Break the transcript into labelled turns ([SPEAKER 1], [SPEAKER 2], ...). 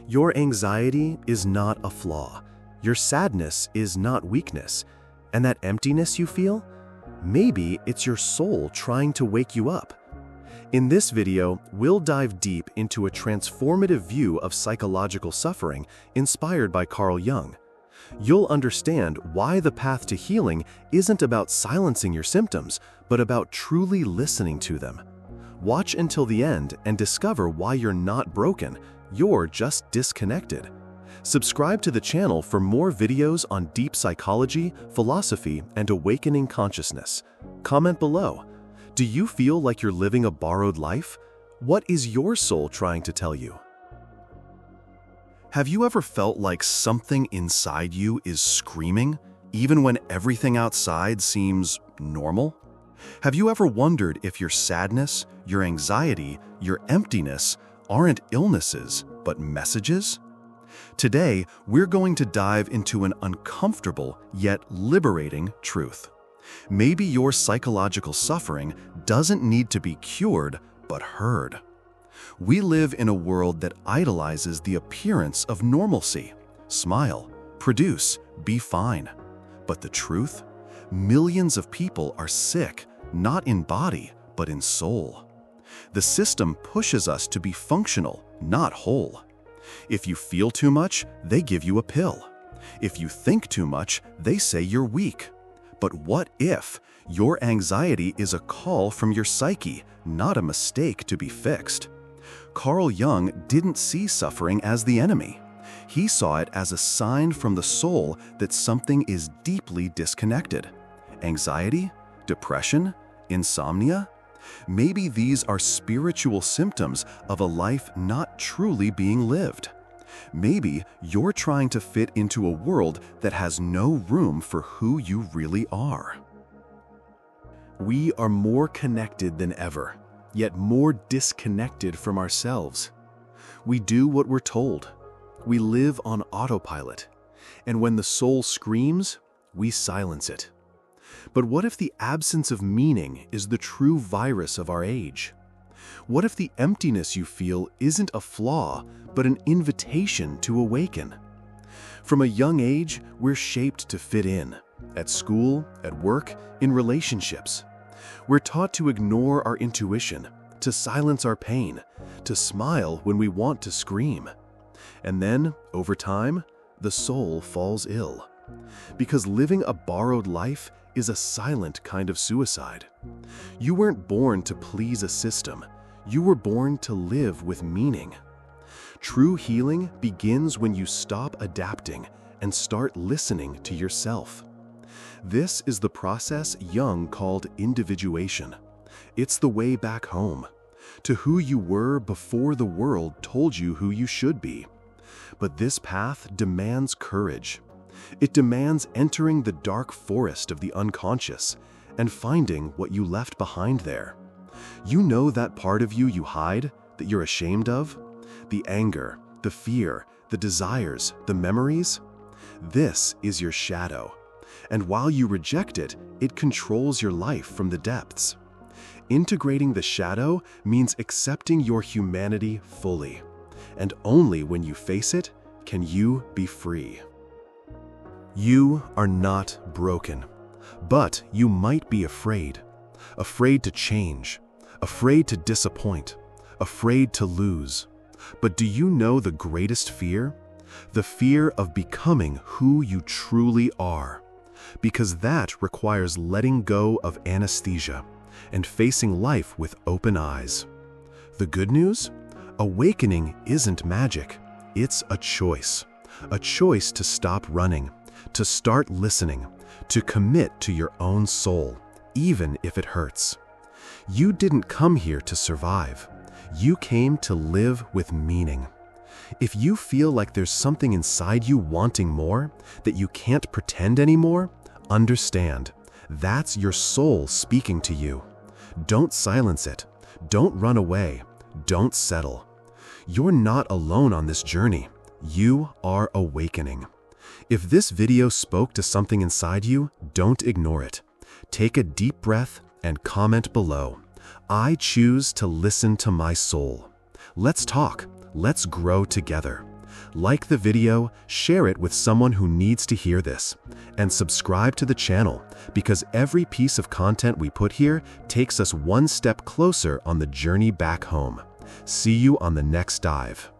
[SPEAKER 1] Your anxiety is not a flaw. Your sadness is not weakness. And that emptiness you feel? Maybe it's your soul trying to wake you up. In this video, we'll dive deep into a transformative view of psychological suffering inspired by Carl Jung. You'll understand why the path to healing isn't about silencing your symptoms, but about truly listening to them. Watch until the end and discover why you're not broken. You're just disconnected. Subscribe to the channel for more videos on deep psychology, philosophy, and awakening consciousness. Comment below. Do you feel like you're living a borrowed life? What is your soul trying to tell you? Have you ever felt like something inside you is screaming, even when everything outside seems normal? Have you ever wondered if your sadness, your anxiety, your emptiness aren't illnesses, but messages? Today, we're going to dive into an uncomfortable yet liberating truth. Maybe your psychological suffering doesn't need to be cured, but heard. We live in a world that idolizes the appearance of normalcy. Smile, produce, be fine. But the truth? Millions of people are sick, not in body, but in soul. The system pushes us to be functional, not whole. If you feel too much, they give you a pill. If you think too much, they say you're weak. But what if your anxiety is a call from your psyche, not a mistake to be fixed? Carl Jung didn't see suffering as the enemy. He saw it as a sign from the soul that something is deeply disconnected. Anxiety? Depression? Insomnia? Maybe these are spiritual symptoms of a life not truly being lived. Maybe you're trying to fit into a world that has no room for who you really are. We are more connected than ever, yet more disconnected from ourselves. We do what we're told. We live on autopilot. And when the soul screams, we silence it. But what if the absence of meaning is the true virus of our age? What if the emptiness you feel isn't a flaw, but an invitation to awaken? From a young age, we're shaped to fit in. At school, at work, in relationships. We're taught to ignore our intuition, to silence our pain, to smile when we want to scream. And then, over time, the soul falls ill. Because living a borrowed life is a silent kind of suicide. You weren't born to please a system. You were born to live with meaning. True healing begins when you stop adapting and start listening to yourself. This is the process Jung called individuation. It's the way back home, to who you were before the world told you who you should be. But this path demands courage. It demands entering the dark forest of the unconscious and finding what you left behind there. You know that part of you hide, that you're ashamed of? The anger, the fear, the desires, the memories? This is your shadow. And while you reject it, it controls your life from the depths. Integrating the shadow means accepting your humanity fully. And only when you face it can you be free. You are not broken, but you might be afraid. Afraid to change, afraid to disappoint, afraid to lose. But do you know the greatest fear? The fear of becoming who you truly are. Because that requires letting go of anesthesia and facing life with open eyes. The good news? Awakening isn't magic. It's a choice to stop running, to start listening, to commit to your own soul, even if it hurts. You didn't come here to survive. You came to live with meaning. If you feel like there's something inside you wanting more, that you can't pretend anymore, understand. That's your soul speaking to you. Don't silence it. Don't run away. Don't settle. You're not alone on this journey. You are awakening. If this video spoke to something inside you, don't ignore it. Take a deep breath, and comment below. I choose to listen to my soul. Let's talk. Let's grow together. Like the video, share it with someone who needs to hear this, and subscribe to the channel because every piece of content we put here takes us one step closer on the journey back home. See you on the next dive.